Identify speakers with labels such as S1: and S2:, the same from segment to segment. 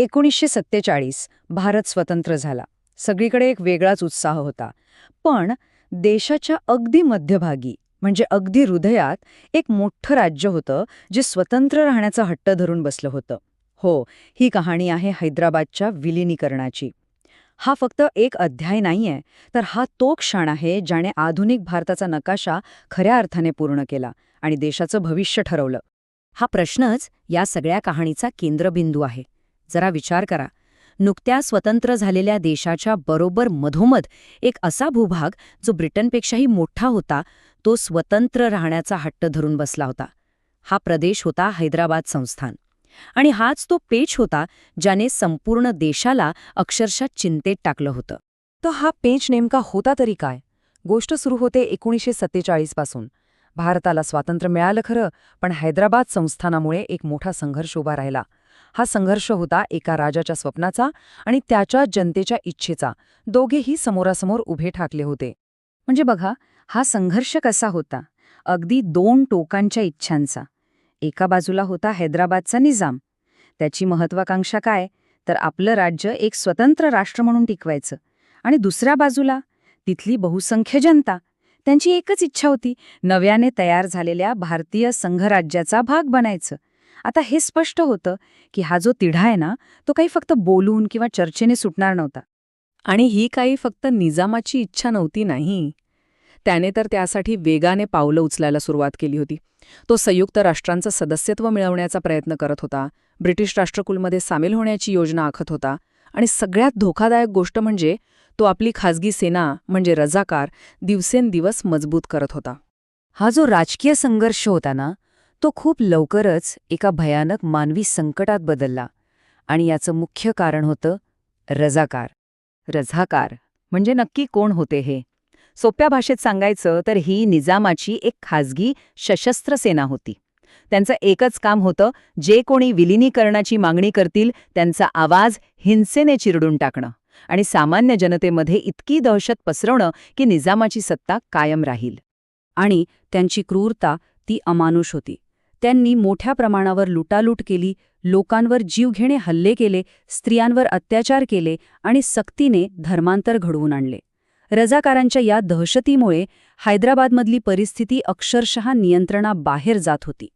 S1: 1947 भारत स्वतंत्र झाला. सगळीकडे एक वेगळाच उत्साह होता. पण देशाच्या अगदी मध्यभागी म्हणजे अगदी हृदयात एक मोठं राज्य होतं जे स्वतंत्र राहण्याचा हट्ट धरून बसलं होतं. हो, ही कहाणी आहे हैदराबादच्या विलिनीकरणाची. हा फक्त एक अध्याय नाहीये, तर हा तो क्षण आहे ज्याने आधुनिक भारताचा नकाशा खऱ्या अर्थाने पूर्ण केला आणि देशाचं भविष्य ठरवलं.
S2: हा प्रश्नच या सगळ्या कहाणीचा केंद्रबिंदू आहे. जरा विचार करा, नुकत्या स्वतंत्र झालेल्या देशाच्या बरोबर मधोमध एक असा भूभाग जो ब्रिटनपेक्षाही मोठा होता, तो स्वतंत्र राहण्याचा हट्ट धरून बसला होता. हा प्रदेश होता हैदराबाद संस्थान. आणि हाच तो पेच होता ज्याने संपूर्ण देशाला अक्षरशः चिंतेत टाकलं होतं.
S1: तर हा पेच नेमका होता तरी काय? गोष्ट सुरू होते 1947 पासून. भारताला स्वातंत्र्य मिळालं खरं, पण हैदराबाद संस्थानामुळे एक मोठा संघर्ष उभा राहिला. हा संघर्ष होता एका राजाच्या स्वप्नाचा आणि त्याच्या जनतेच्या इच्छेचा. दोघेही समोरासमोर उभे ठाकले होते. म्हणजे बघा, हा संघर्ष कसा होता? अगदी दोन टोकांच्या इच्छांचा. एका बाजूला होता हैदराबादचा निजाम. त्याची महत्वाकांक्षा काय? तर आपलं राज्य एक स्वतंत्र राष्ट्र म्हणून टिकवायचं. आणि दुसऱ्या बाजूला तिथली बहुसंख्य जनता. त्यांची एकच इच्छा होती, नव्याने तयार झालेल्या भारतीय संघराज्याचा भाग बनायचं. आता हे स्पष्ट होतं की हा जो तिढा आहे ना, तो काही फक्त बोलून किंवा चर्चेने सुटणार नव्हता.
S3: आणि ही काही फक्त निजामाची इच्छा नव्हती नाही. त्याने तर त्यासाठी वेगाने पावलं उचलायला सुरुवात केली होती. तो संयुक्त राष्ट्रांचं सदस्यत्व मिळवण्याचा प्रयत्न करत होता, ब्रिटिश राष्ट्रकुलमध्ये सामील होण्याची योजना आखत होता आणि सगळ्यात धोकादायक गोष्ट म्हणजे तो आपली खाजगी सेना म्हणजे रजाकार दिवसेंदिवस मजबूत करत होता.
S1: हा जो राजकीय संघर्ष होता ना, तो खूप लवकरच एका भयानक मानवी संकटात बदलला. आणि याचं मुख्य कारण होतं रजाकार. रझाकार म्हणजे नक्की कोण होते हे? सोप्या भाषेत सांगायचं तर ही निजामाची एक खाजगी सशस्त्र सेना होती. त्यांचं एकच काम होतं, जे कोणी विलिनीकरणाची मागणी करतील त्यांचा आवाज हिंसेने चिरडून टाकणं आणि सामान्य जनतेमध्ये इतकी दहशत पसरवणं की निजामाची सत्ता कायम राहील.
S2: आणि त्यांची क्रूरता ती अमानुष होती. त्यांनी मोठ्या प्रमाणावर लुटालूट केली, लोकांवर जीवघेणे हल्ले केले, स्त्रियांवर अत्याचार केले आणि सक्तीने धर्मांतर घडवून आणले. रजाकारांच्या या दहशतीमुळे हैदराबादमधली परिस्थिती अक्षरशः नियंत्रणाबाहेर जात होती.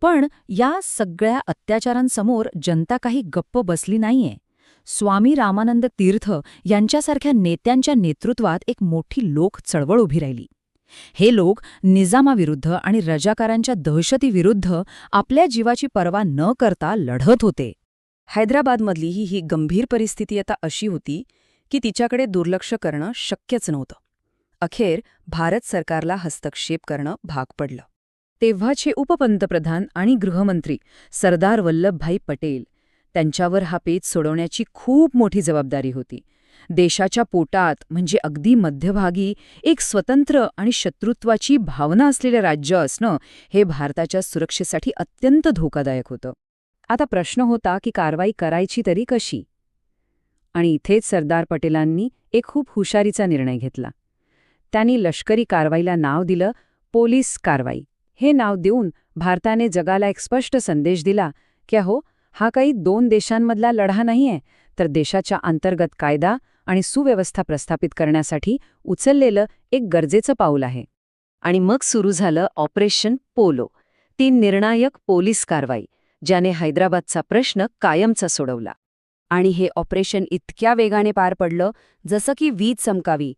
S2: पण या सगळ्या अत्याचारांसमोर जनता काही गप्प बसली नाहीये. स्वामी रामानंद तीर्थ यांच्यासारख्या नेत्यांच्या नेतृत्वात एक मोठी लोक चळवळ उभी राहिली. हे लोक निजामाविरुद्ध आणि रजाकारांच्या दहशतीविरुद्ध आपल्या जीवाची पर्वा न करता लढत होते. हैदराबादमधली ही गंभीर परिस्थिती आता अशी होती की तिच्याकडे दुर्लक्ष करणं शक्यच नव्हतं. अखेर भारत सरकारला हस्तक्षेप करणं भाग पडलं. तेव्हाचे उपपंतप्रधान आणि गृहमंत्री सरदार वल्लभभाई पटेल, त्यांच्यावर हा पेच सोडवण्याची खूप मोठी जबाबदारी होती. देशाच्या पोटात म्हणजे अगदी मध्यभागी एक स्वतंत्र आणि शत्रुत्वाची भावना असलेले राज्य असणं हे भारताच्या सुरक्षेसाठी अत्यंत धोकादायक होतं. आता प्रश्न होता की कारवाई करायची तरी कशी? आणि इथेच सरदार पटेलांनी एक खूप हुशारीचा निर्णय घेतला. त्यांनी लष्करी कारवाईला नाव दिलं पोलीस कारवाई. हे नाव देऊन भारताने जगाला एक स्पष्ट संदेश दिला की हा काही दोन देशांमधला लढा नाहीये, तर देशाच्या अंतर्गत कायदा आणि सुव्यवस्था प्रस्थापित करण्यासाठी उचललेलं एक गरजेचं पाऊल आहे. आणि मग सुरू झालं ऑपरेशन पोलो, ती निर्णायक पोलीस कारवाई ज्याने हैदराबादचा प्रश्न कायमचा सोडवला. आणि हे ऑपरेशन इतक्या वेगाने पार पडलं जसं की वीज चमकावी.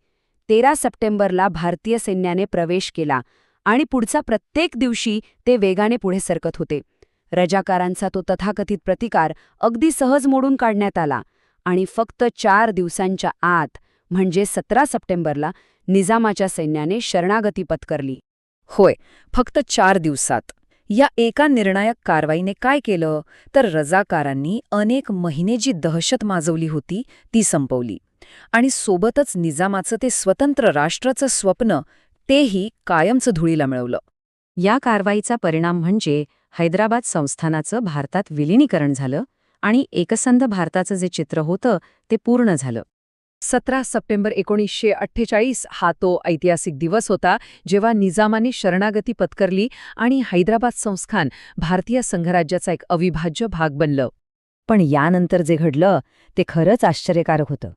S2: 13 सप्टेंबरला भारतीय सैन्याने प्रवेश केला आणि पुढचा प्रत्येक दिवशी ते वेगाने पुढे सरकत होते. रजाकारांचा तो तथाकथित प्रतिकार अगदी सहज मोडून काढण्यात आला आणि फक्त 4 दिवसांच्या आत म्हणजे 17 सप्टेंबरला निजामाच्या सैन्याने शरणागती पत्करली.
S1: होय, फक्त 4 दिवसात. या एका निर्णायक कारवाईने काय केलं तर रजाकारांनी अनेक महिने जी दहशत माजवली होती ती संपवली. आणि सोबतच निजामाचं ते स्वतंत्र राष्ट्राचं स्वप्न तेही कायमचं धुळीला मिळवलं. या कारवाईचा परिणाम म्हणजे हैदराबाद संस्थानाचं भारतात विलिनीकरण झालं आणि एकसंध भारताचं जे चित्र होतं ते पूर्ण झालं. 17 सप्टेंबर 1948 हा तो ऐतिहासिक दिवस होता जेव्हा निजामाने शरणागती पत्करली आणि हैदराबाद संस्थान भारतीय संघराज्याचा एक अविभाज्य भाग बनलं.
S2: पण यानंतर जे घडलं ते खरंच आश्चर्यकारक होतं.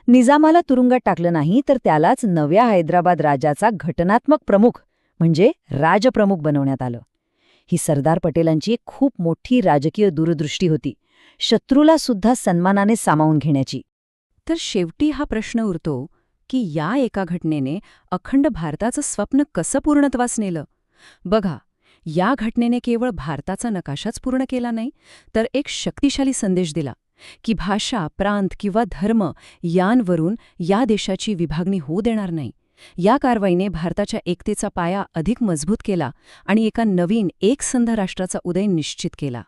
S2: निजामाला तुरुंगात टाकलं नाही तर त्यालाच नव्या हैदराबाद राजाचा घटनात्मक प्रमुख म्हणजे राजप्रमुख बनवण्यात आलं. ही सरदार पटेलांची एक खूप मोठी राजकीय दूरदृष्टी होती, शत्रूला सुद्धा सन्मानाने सामावून घेण्याची.
S3: तर शेवटी हा प्रश्न उरतो की या एका घटनेने अखंड भारताचं स्वप्न कसं पूर्णत्वास नेलं. बघा, या घटनेने केवळ भारताचा नकाशाच पूर्ण केला नाही, तर एक शक्तिशाली संदेश दिला की भाषा, प्रांत किंवा धर्म यांवरून या देशाची विभागणी होऊ देणार नाही. या कारवाईने भारताच्या एकतेचा पाया अधिक मजबूत केला आणि एका नवीन एकसंध राष्ट्राचा उदय निश्चित केला.